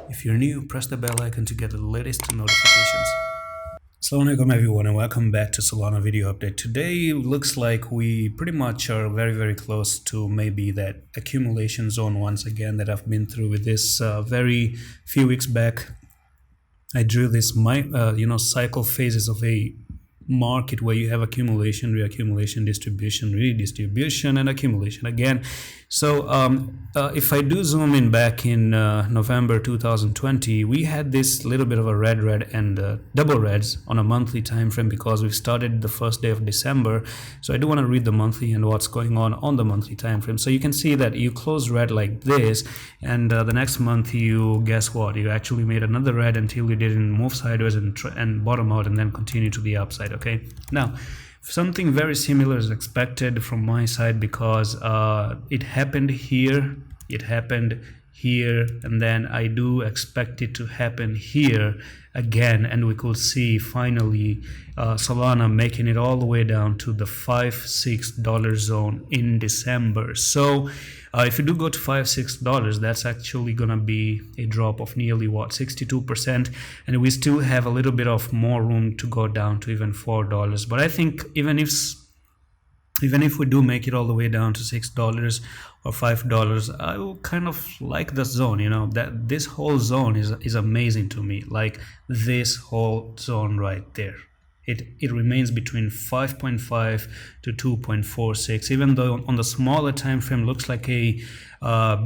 If you're new, press the bell icon to get the latest notifications. Assalamu alaikum everyone and welcome back to Solana video update. Today looks like we pretty much are very close to maybe that accumulation zone once again that I've been through with this very few weeks back. I drew this cycle phases of a market where you have accumulation, reaccumulation, distribution, redistribution, and accumulation again. So if I do zoom in back in November 2020, we had this little bit of a red and double reds on a monthly time frame because we started the first day of December. So I do want to read the monthly and what's going on the monthly time frame. So you can see that you close red like this, and the next month you guess what, you actually made another red until you didn't move sideways and bottom out and then continue to the upside. Okay, now something very similar is expected from my side because it happened here, and then I do expect it to happen here again, and we could see finally Solana making it all the way down to the $5-6 zone in December. So if you do go to $5-6, that's actually gonna be a drop of nearly 62%, and we still have a little bit of more room to go down to even $4. But I think even if we do make it all the way down to $6 or $5, I will kind of like the zone. You know, that this whole zone is amazing to me. Like this whole zone right there. It remains between 5.5 to 2.46, even though on the smaller time frame looks like a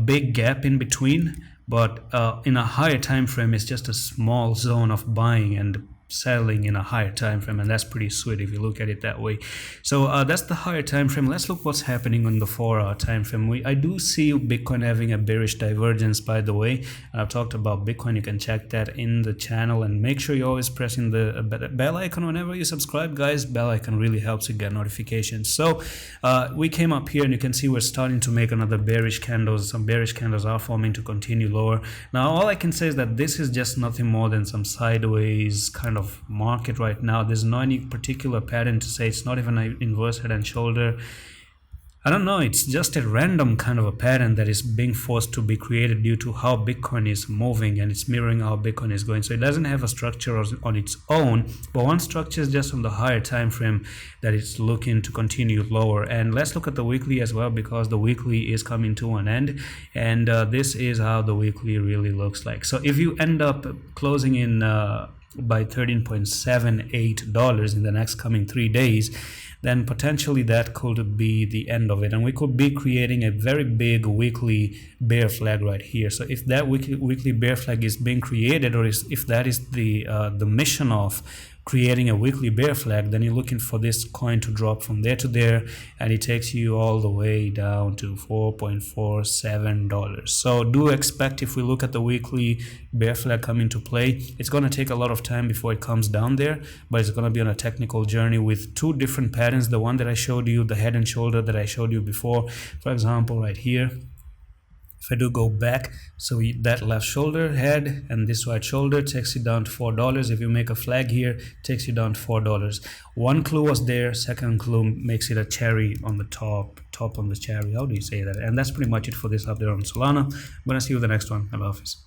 big gap in between, but in a higher time frame it's just a small zone of buying and selling in a higher time frame, and that's pretty sweet if you look at it that way. So that's the higher time frame. Let's look what's happening on the 4-hour time frame. I do see Bitcoin having a bearish divergence, by the way. I've talked about Bitcoin. You can check that in the channel, and make sure you're always pressing the bell icon whenever you subscribe, guys. Bell icon really helps you get notifications. So we came up here and you can see we're starting to make another bearish candles. Some bearish candles are forming to continue lower. Now all I can say is that this is just nothing more than some sideways kind of market right now. There's no any particular pattern to say. It's not even an inverse head and shoulder. I don't know, it's just a random kind of a pattern that is being forced to be created due to how Bitcoin is moving, and it's mirroring how Bitcoin is going. So it doesn't have a structure on its own, but one structure is just on the higher time frame that it's looking to continue lower. And let's look at the weekly as well, because the weekly is coming to an end, and this is how the weekly really looks like. So if you end up closing in by $13.78 in the next coming 3 days, then potentially that could be the end of it, and we could be creating a very big weekly bear flag right here. So if that weekly bear flag is being created, or if that is the mission of creating a weekly bear flag, then you're looking for this coin to drop from there to there, and it takes you all the way down to $4.47. So do expect, if we look at the weekly bear flag come into play, it's going to take a lot of time before it comes down there, but it's going to be on a technical journey with two different patterns. The one that I showed you, the head and shoulder that I showed you before, for example right here, if I do go back, so that left shoulder head and this right shoulder takes you down to $4. If you make a flag here, it takes you down to $4. One clue was there, second clue makes it a cherry on the top on the cherry. How do you say that? And that's pretty much it for this update on Solana. I'm gonna see you in the next one. Allah Hafiz.